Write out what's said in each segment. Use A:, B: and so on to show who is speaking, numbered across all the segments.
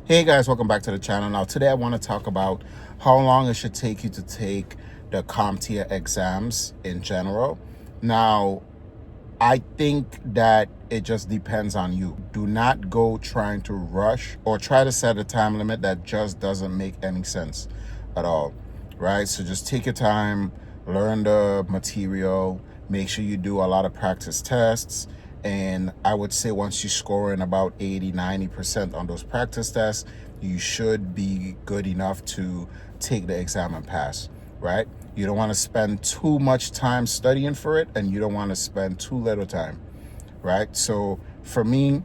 A: Hey guys, welcome back to the channel. Now today I want to talk about how long it should take you to take the CompTIA exams in general. Now, I think that it just depends on you. Do not go trying to rush or try to set a time limit that just doesn't make any sense at all, right? So just take your time, learn the material, make sure you do a lot of practice tests. And I would say once you score in about 80-90% on those practice tests, you should be good enough to take the exam and pass, right? You don't want to spend too much time studying for it, and you don't want to spend too little time, right? So for me,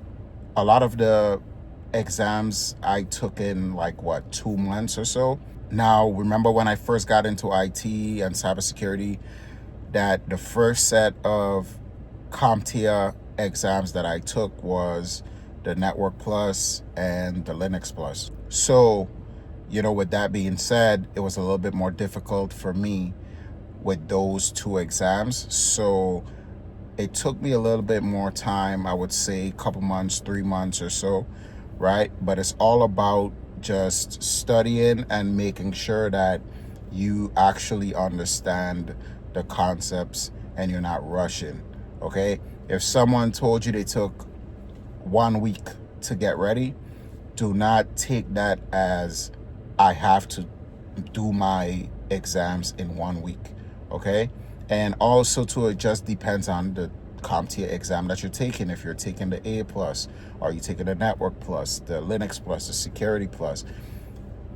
A: a lot of the exams I took in like 2 months or so. Now, remember when I first got into IT and cybersecurity, that the first set of CompTIA exams that I took was the Network Plus and the Linux Plus. So, with that being said, it was a little bit more difficult for me with those two exams. So it took me a little bit more time, I would say a couple months, 3 months or so, right? But it's all about just studying and making sure that you actually understand the concepts and you're not rushing, okay? If someone told you they took 1 week to get ready, do not take that as I have to do my exams in 1 week, okay? And also too, it just depends on the CompTIA exam that you're taking. If you're taking the A plus, or you taking the Network Plus, the Linux Plus, the Security Plus,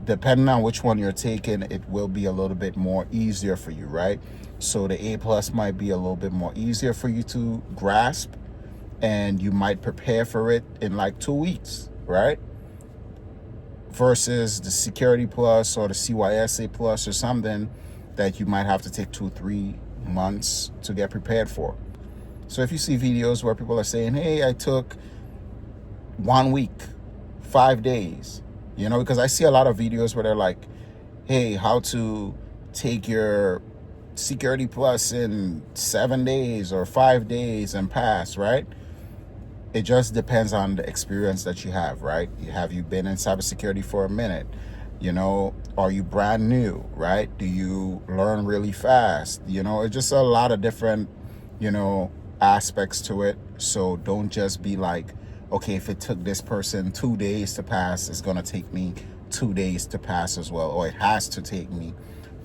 A: depending on which one you're taking, it will be a little bit more easier for you, right? So the A plus might be a little bit more easier for you to grasp, and you might prepare for it in like 2 weeks, right? Versus the Security Plus or the CYSA Plus or something that you might have to take 2-3 months to get prepared for. So if you see videos where people are saying, hey, I took 1 week, 5 days, because I see a lot of videos where they're like, hey, how to take your Security Plus in 7 days or 5 days and pass, right? It just depends on the experience that you have, right? Have you been in cybersecurity for a minute? Are you brand new, right? Do you learn really fast? It's just a lot of different, aspects to it. So don't just be like, okay, if it took this person 2 days to pass, it's going to take me 2 days to pass as well. Or it has to take me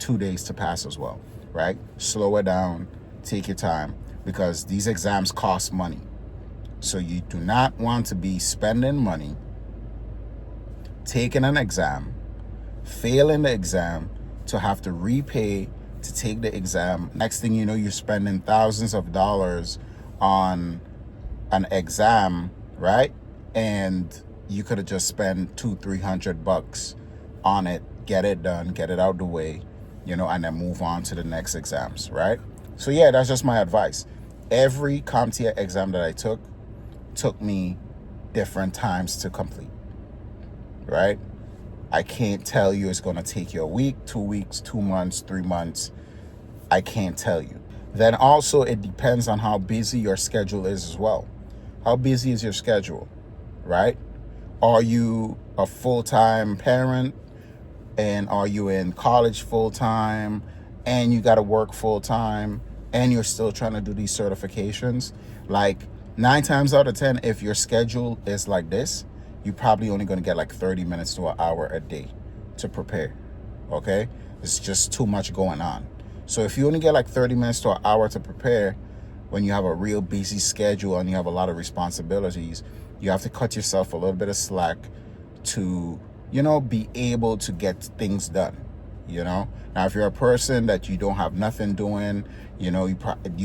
A: 2 days to pass as well, right? Slow it down, take your time, because these exams cost money. So you do not want to be spending money, taking an exam, failing the exam, to have to repay to take the exam. Next thing you know, you're spending thousands of dollars on an exam, right? And you could have just spent $200-300 on it, get it done, get it out the way, and then move on to the next exams, right? So yeah, that's just my advice. Every CompTIA exam that I took me different times to complete, right? I can't tell you it's going to take you a week, 2 weeks, 2 months, 3 months. I can't tell you. Then also it depends on how busy your schedule is as well. How busy is your schedule, right? Are you a full-time parent, and are you in college full-time, and you got to work full-time, and you're still trying to do these certifications? Like 9 times out of 10, if your schedule is like this, you're probably only going to get like 30 minutes to an hour a day to prepare, okay? It's just too much going on. So if you only get like 30 minutes to an hour to prepare, when you have a real busy schedule and you have a lot of responsibilities, you have to cut yourself a little bit of slack to, be able to get things done, Now, if you're a person that you don't have nothing doing, you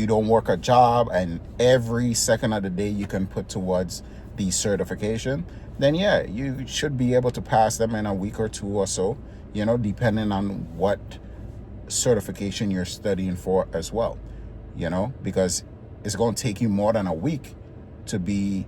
A: don't work a job, and every second of the day you can put towards the certification, then yeah, you should be able to pass them in a week or 2 or so, depending on what certification you're studying for as well, because it's going to take you more than a week to be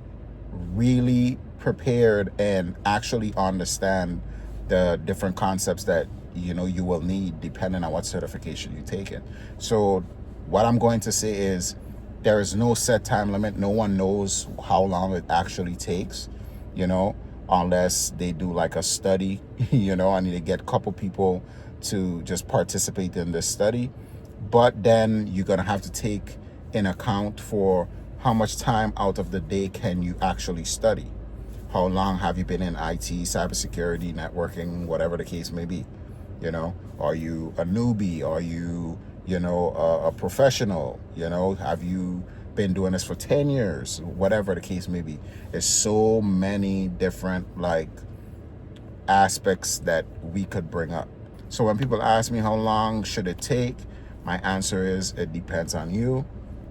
A: really prepared and actually understand the different concepts that you will need depending on what certification you take it. So what I'm going to say is, there is no set time limit. No one knows how long it actually takes, unless they do like a study, you know, I need to get a couple people to just participate in this study. But then you're going to have to take in account for how much time out of the day can you actually study. How long have you been in IT, cybersecurity, networking, whatever the case may be? You know, are you a newbie? Are you, a professional? You know, have you been doing this for 10 years? Whatever the case may be. There's so many different like aspects that we could bring up. So when people ask me how long should it take, my answer is it depends on you,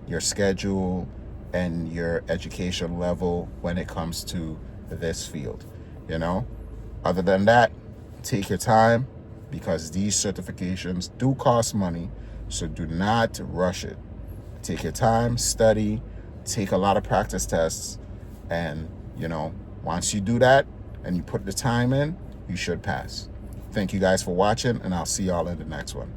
A: your schedule, and your education level when it comes to this field. Other than that, take your time, because these certifications do cost money, so do not rush it. Take your time, study, take a lot of practice tests, and once you do that and you put the time in, you should pass. Thank you guys for watching, and I'll see y'all in the next one.